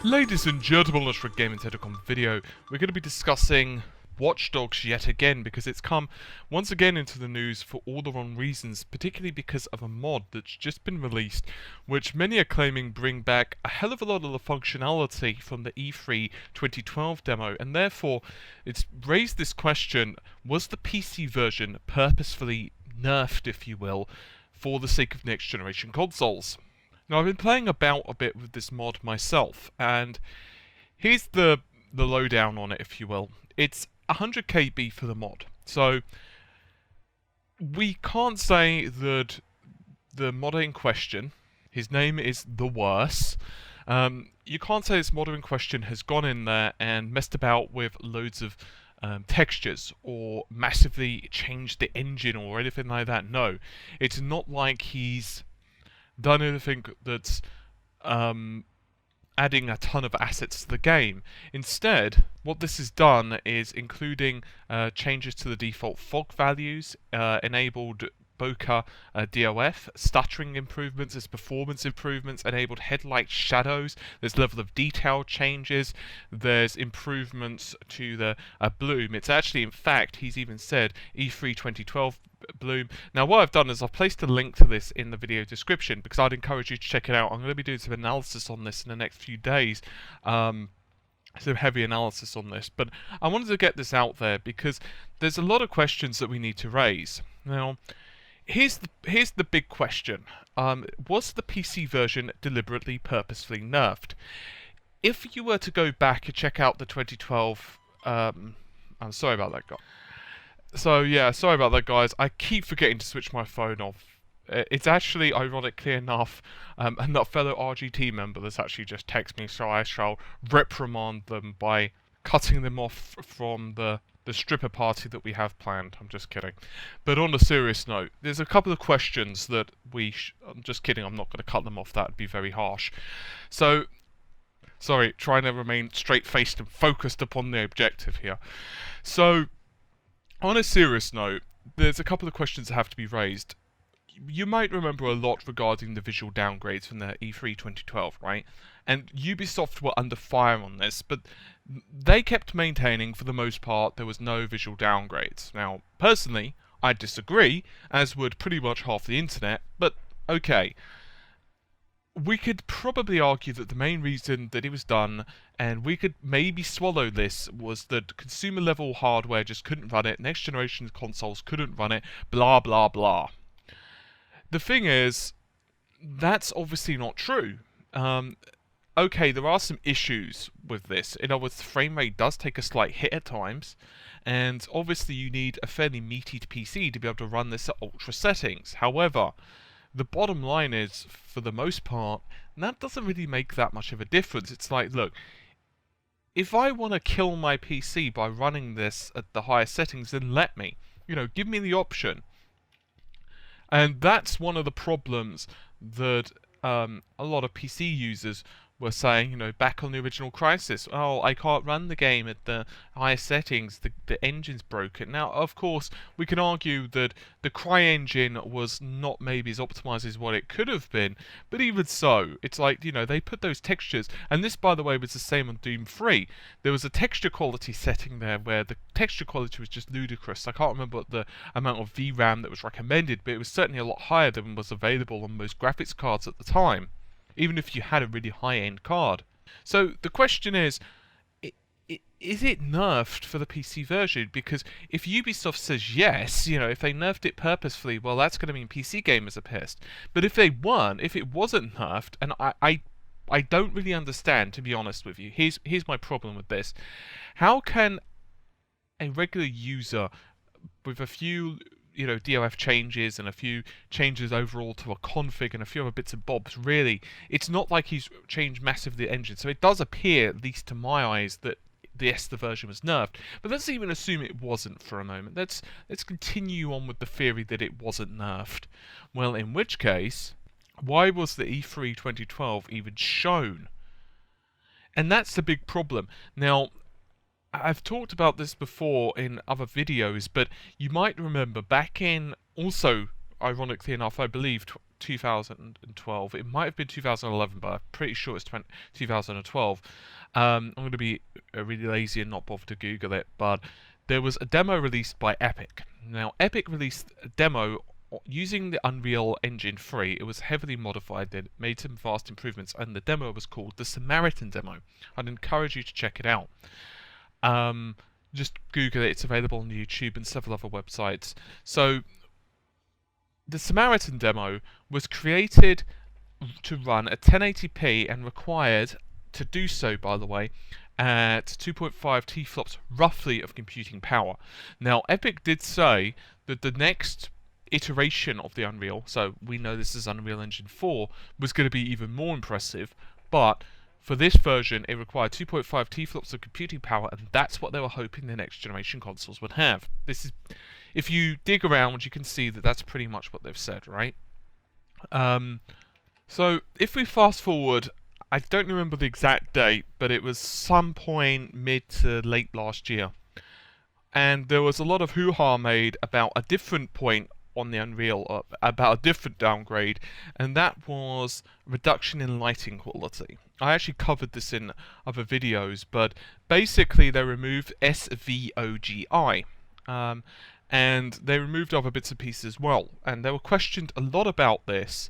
Ladies and gentlemen, let's for Gaming Telecom video. We're going to be discussing Watch Dogs yet again because it's come once again into the news for all the wrong reasons, particularly because of a mod that's just been released, which many are claiming bring back a hell of a lot of the functionality from the E3 2012 demo, and therefore it's raised this question: was the PC version purposefully nerfed, if you will, for the sake of next generation consoles? Now, I've been playing about a bit with this mod myself, and here's the lowdown on it, if you will. It's 100 KB for the mod, so we can't say that the modder in question, his name is The Worse, you can't say this modder in question has gone in there and messed about with loads of textures or massively changed the engine or anything like that. No, it's not like he's done anything that's adding a ton of assets to the game. Instead, what this has done is including changes to the default fog values, enabled bokeh DOF, stuttering improvements, there's performance improvements, enabled headlight shadows, there's level of detail changes, there's improvements to the bloom. It's actually, in fact, he's even said E3 2012 bloom. Now, what I've done is I've placed a link to this in the video description because I'd encourage you to check it out. I'm going to be doing some analysis on this in the next few days. Some heavy analysis on this, but I wanted to get this out there because there's a lot of questions that we need to raise. Now, here's the big question. Was the PC version deliberately, purposefully nerfed? If you were to go back and check out the 2012... I'm sorry about that, guys. So, yeah, sorry about that, guys. I keep forgetting to switch my phone off. It's actually, ironically enough, a fellow RGT member that's actually just texted me, so I shall reprimand them by cutting them off from the stripper party that we have planned. I'm just kidding. But on a serious note, there's a couple of questions that I'm just kidding, I'm not going to cut them off, that would be very harsh. So, sorry, trying to remain straight-faced and focused upon the objective here. So, on a serious note, there's a couple of questions that have to be raised. You might remember a lot regarding the visual downgrades from the E3 2012, right? And Ubisoft were under fire on this, but they kept maintaining, for the most part, there was no visual downgrades. Now, personally, I disagree, as would pretty much half the internet, but okay. We could probably argue that the main reason that it was done, and we could maybe swallow this, was that consumer-level hardware just couldn't run it, next-generation consoles couldn't run it, blah blah blah. The thing is, that's obviously not true. Okay, there are some issues with this. In other words, the frame rate does take a slight hit at times, and obviously you need a fairly meaty PC to be able to run this at ultra settings. However, the bottom line is, for the most part, that doesn't really make that much of a difference. It's like, look, if I want to kill my PC by running this at the higher settings, then let me. You know, give me the option. And that's one of the problems that a lot of PC users were saying, you know, back on the original Crysis. Oh, I can't run the game at the higher settings, the engine's broken. Now, of course, we can argue that the CryEngine was not maybe as optimized as what it could have been, but even so, it's like, you know, they put those textures, and this, by the way, was the same on Doom 3. There was a texture quality setting there where the texture quality was just ludicrous. I can't remember what the amount of VRAM that was recommended, but it was certainly a lot higher than was available on most graphics cards at the time, even if you had a really high-end card. So the question is it nerfed for the PC version? Because if Ubisoft says yes, you know, if they nerfed it purposefully, well, that's going to mean PC gamers are pissed. But if it wasn't nerfed, and I don't really understand, to be honest with you. Here's my problem with this. How can a regular user with a few, you know, DOF changes and a few changes overall to a config and a few other bits and bobs, really, it's not like he's changed massively the engine. So it does appear, at least to my eyes, that yes, the version was nerfed. But let's even assume it wasn't for a moment. Let's continue on with the theory that it wasn't nerfed. Well, in which case, why was the E3 2012 even shown? And that's the big problem. Now, I've talked about this before in other videos, but you might remember back in, also, ironically enough, I believe, 2012. It might have been 2011, but I'm pretty sure it's 2012. I'm going to be really lazy and not bother to Google it, but there was a demo released by Epic. Now, Epic released a demo using the Unreal Engine 3. It was heavily modified, they made some vast improvements, and the demo was called the Samaritan demo. I'd encourage you to check it out. Just Google it, it's available on YouTube and several other websites. So, the Samaritan demo was created to run at 1080p and required, to do so by the way, at 2.5 teraflops roughly of computing power. Now, Epic did say that the next iteration of the Unreal, so we know this is Unreal Engine 4, was going to be even more impressive, but for this version it required 2.5 teraflops of computing power, and that's what they were hoping the next generation consoles would have. This is, if you dig around, you can see that that's pretty much what they've said, right? So if we fast forward, I don't remember the exact date, but it was some point mid to late last year, and there was a lot of hoo-ha made about a different point on the Unreal, about a different downgrade, and that was reduction in lighting quality. I actually covered this in other videos, but basically they removed SVOGI, and they removed other bits and pieces as well, and they were questioned a lot about this,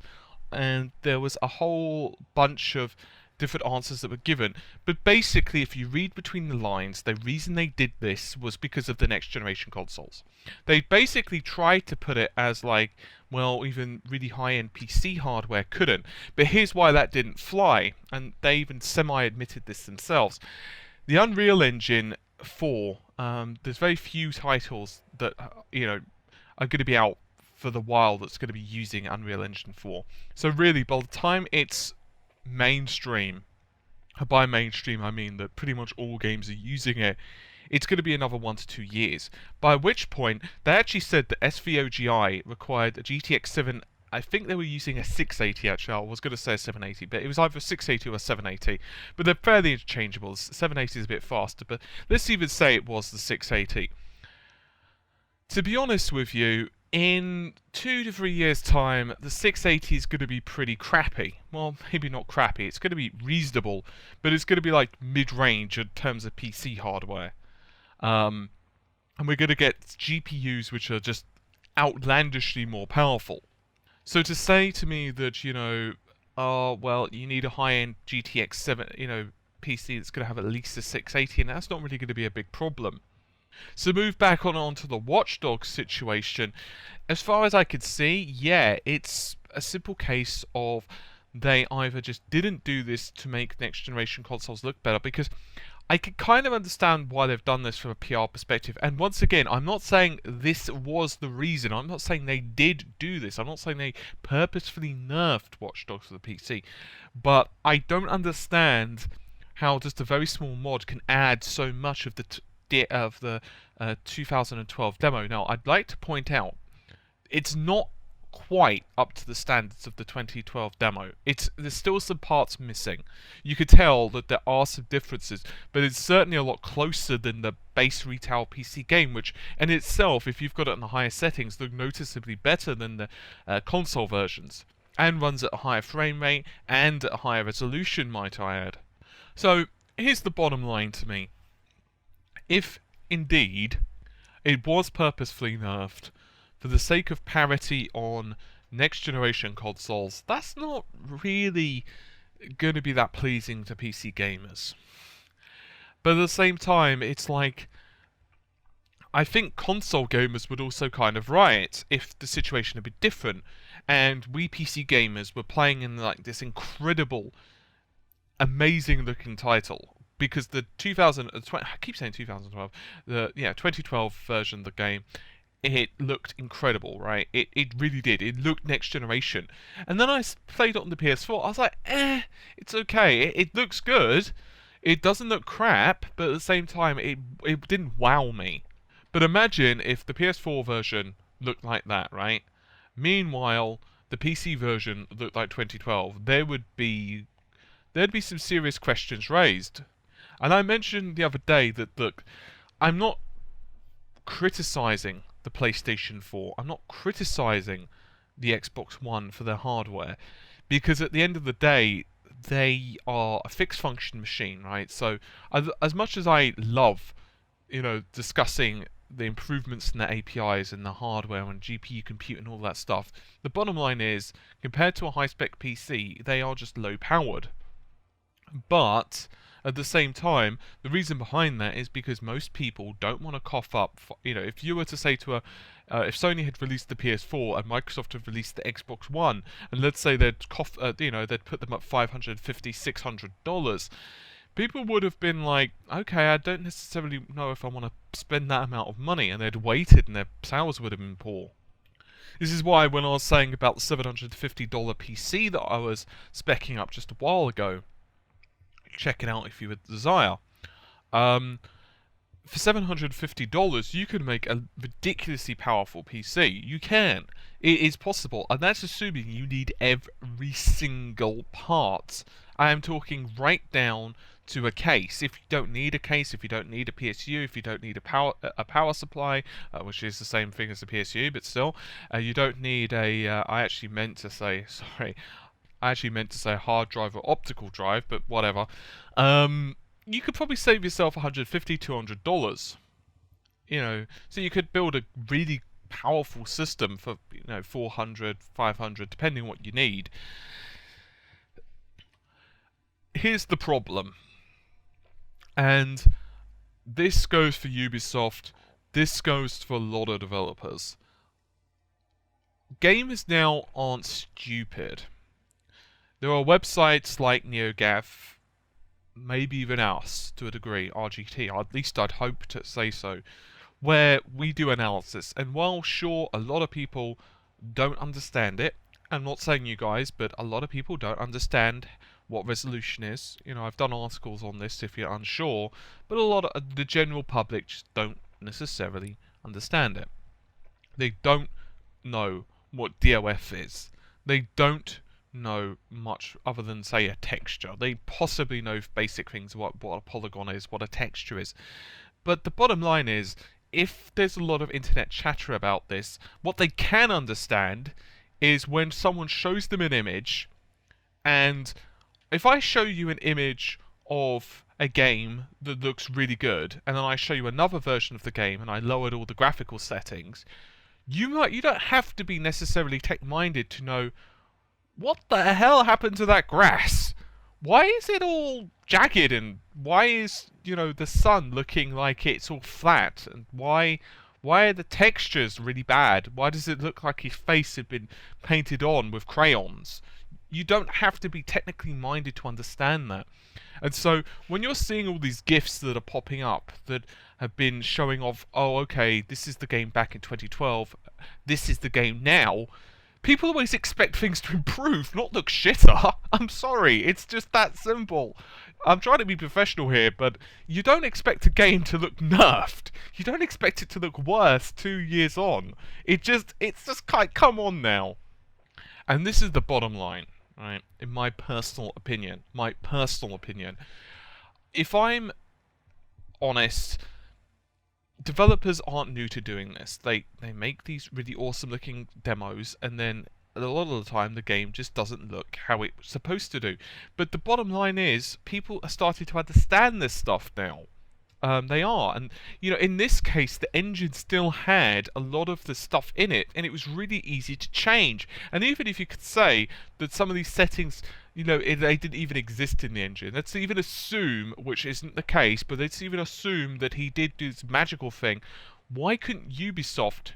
and there was a whole bunch of different answers that were given. But basically, if you read between the lines, the reason they did this was because of the next generation consoles. They basically tried to put it as like, well, even really high-end PC hardware couldn't. But here's why that didn't fly, and they even semi-admitted this themselves. The Unreal Engine 4, there's very few titles that are going to be out for the while that's going to be using Unreal Engine 4. So really, by the time it's mainstream, by mainstream I mean that pretty much all games are using it, it's going to be another 1 to 2 years. By which point, they actually said that SVOGI required a GTX 7. I think they were using a 680 actually. I was going to say a 780, but it was either 680 or a 780. But they're fairly interchangeable. 780 is a bit faster, but let's even say it was the 680. To be honest with you, in 2 to 3 years' time, the 680 is going to be pretty crappy. Well, maybe not crappy, it's going to be reasonable, but it's going to be like mid-range in terms of PC hardware. And we're going to get GPUs which are just outlandishly more powerful. So to say to me that, well, you need a high-end GTX 7, PC that's going to have at least a 680, and that's not really going to be a big problem. So move back on to the Watch Dogs situation. As far as I could see, yeah, it's a simple case of they either just didn't do this to make next generation consoles look better, because I can kind of understand why they've done this from a PR perspective. And once again, I'm not saying this was the reason. I'm not saying they did do this. I'm not saying they purposefully nerfed Watch Dogs for the PC. But I don't understand how just a very small mod can add so much of the 2012 demo. Now, I'd like to point out, it's not quite up to the standards of the 2012 demo. There's still some parts missing. You could tell that there are some differences, but it's certainly a lot closer than the base retail PC game, which in itself, if you've got it in the higher settings, look noticeably better than the console versions, and runs at a higher frame rate and at a higher resolution, might I add. So, here's the bottom line to me. If, indeed, it was purposefully nerfed for the sake of parity on next-generation consoles, that's not really going to be that pleasing to PC gamers. But at the same time, it's like, I think console gamers would also kind of riot if the situation had been different, and we PC gamers were playing in like this incredible, amazing-looking title. Because the 2020, I keep saying 2012, the 2012 version of the game, it looked incredible, right? It really did. It looked next generation. And then I played it on the PS4. I was like, it's okay. It looks good. It doesn't look crap, but at the same time, it didn't wow me. But imagine if the PS4 version looked like that, right? Meanwhile, the PC version looked like 2012. There'd be some serious questions raised. And I mentioned the other day that, look, I'm not criticizing the PlayStation 4. I'm not criticizing the Xbox One for their hardware, because at the end of the day, they are a fixed function machine, right? So as much as I love, discussing the improvements in the APIs and the hardware and GPU compute and all that stuff, the bottom line is, compared to a high-spec PC, they are just low-powered. But at the same time, the reason behind that is because most people don't want to cough up. If you were to say to if Sony had released the PS4 and Microsoft had released the Xbox One, and let's say they'd they'd put them up $550, $600, people would have been like, okay, I don't necessarily know if I want to spend that amount of money, and they'd waited, and their sales would have been poor. This is why when I was saying about the $750 PC that I was speccing up just a while ago, check it out if you would desire. For $750, you can make a ridiculously powerful PC. You can. It is possible. And that's assuming you need every single part. I am talking right down to a case. If you don't need a case, if you don't need a PSU, if you don't need a power supply, which is the same thing as a PSU, but still, you don't need a. I actually meant to say hard drive or optical drive, but whatever. You could probably save yourself $150, $200. So you could build a really powerful system for $400, $500, depending on what you need. Here's the problem, and this goes for Ubisoft. This goes for a lot of developers. Gamers now aren't stupid. There are websites like NeoGAF, maybe even us to a degree, RGT, or at least I'd hope to say so, where we do analysis. And while sure a lot of people don't understand it, I'm not saying you guys, but a lot of people don't understand what resolution is. I've done articles on this if you're unsure, but a lot of the general public just don't necessarily understand it. They don't know what DOF is. They don't know much other than, say, a texture. They possibly know basic things, what a polygon is, what a texture is. But the bottom line is, if there's a lot of internet chatter about this, what they can understand is when someone shows them an image, and if I show you an image of a game that looks really good, and then I show you another version of the game and I lowered all the graphical settings, you don't have to be necessarily tech-minded to know, what the hell happened to that grass? Why is it all jagged, and why is, the sun looking like it's all flat, and why are the textures really bad? Why does it look like his face had been painted on with crayons? You don't have to be technically minded to understand that. And so when you're seeing all these GIFs that are popping up that have been showing off, oh, okay, this is the game back in 2012, this is the game now, people always expect things to improve, not look shitter. I'm sorry, it's just that simple. I'm trying to be professional here, but you don't expect a game to look nerfed. You don't expect it to look worse 2 years on. It's just come on now. And this is the bottom line, right? In my personal opinion. If I'm honest, developers aren't new to doing this. They make these really awesome looking demos, and then a lot of the time the game just doesn't look how it's supposed to do. But the bottom line is, people are starting to understand this stuff now. They are, and in this case, the engine still had a lot of the stuff in it, and it was really easy to change. And even if you could say that some of these settings, they didn't even exist in the engine, let's even assume, which isn't the case, but let's even assume that he did do this magical thing. Why couldn't Ubisoft?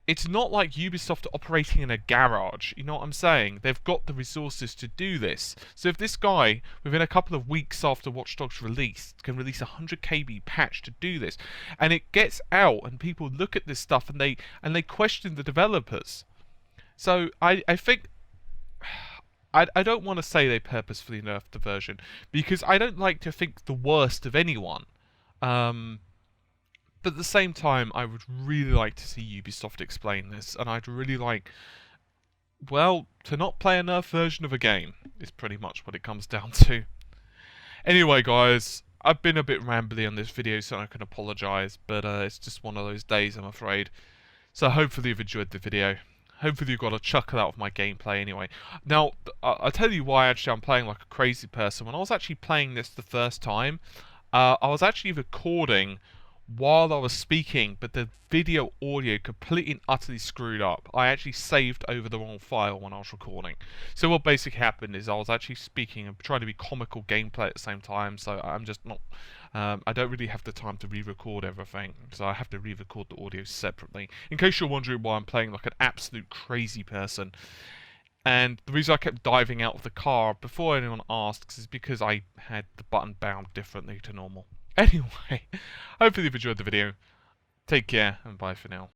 It's not like Ubisoft are operating in a garage, you know what I'm saying? They've got the resources to do this. So if this guy, within a couple of weeks after Watch Dogs release, can release a 100 KB patch to do this, and it gets out and people look at this stuff and they question the developers. So I think, I don't want to say they purposefully nerfed the version, because I don't like to think the worst of anyone. But at the same time, I would really like to see Ubisoft explain this, and I'd really like, well, to not play a nerf version of a game is pretty much what it comes down to. Anyway, guys, I've been a bit rambly on this video, so I can apologise, but it's just one of those days, I'm afraid. So hopefully you've enjoyed the video. hopefully you got a chuckle out of my gameplay anyway. Now, I'll tell you why actually I'm playing like a crazy person. When I was actually playing this the first time, I was actually recording while I was speaking, but the video audio completely and utterly screwed up. I actually saved over the wrong file when I was recording. So what basically happened is I was actually speaking and trying to be comical gameplay at the same time, so I'm just not... I don't really have the time to re-record everything, so I have to re-record the audio separately. In case you're wondering why I'm playing like an absolute crazy person. And the reason I kept diving out of the car before anyone asks is because I had the button bound differently to normal. Anyway, hopefully you've enjoyed the video. Take care, and bye for now.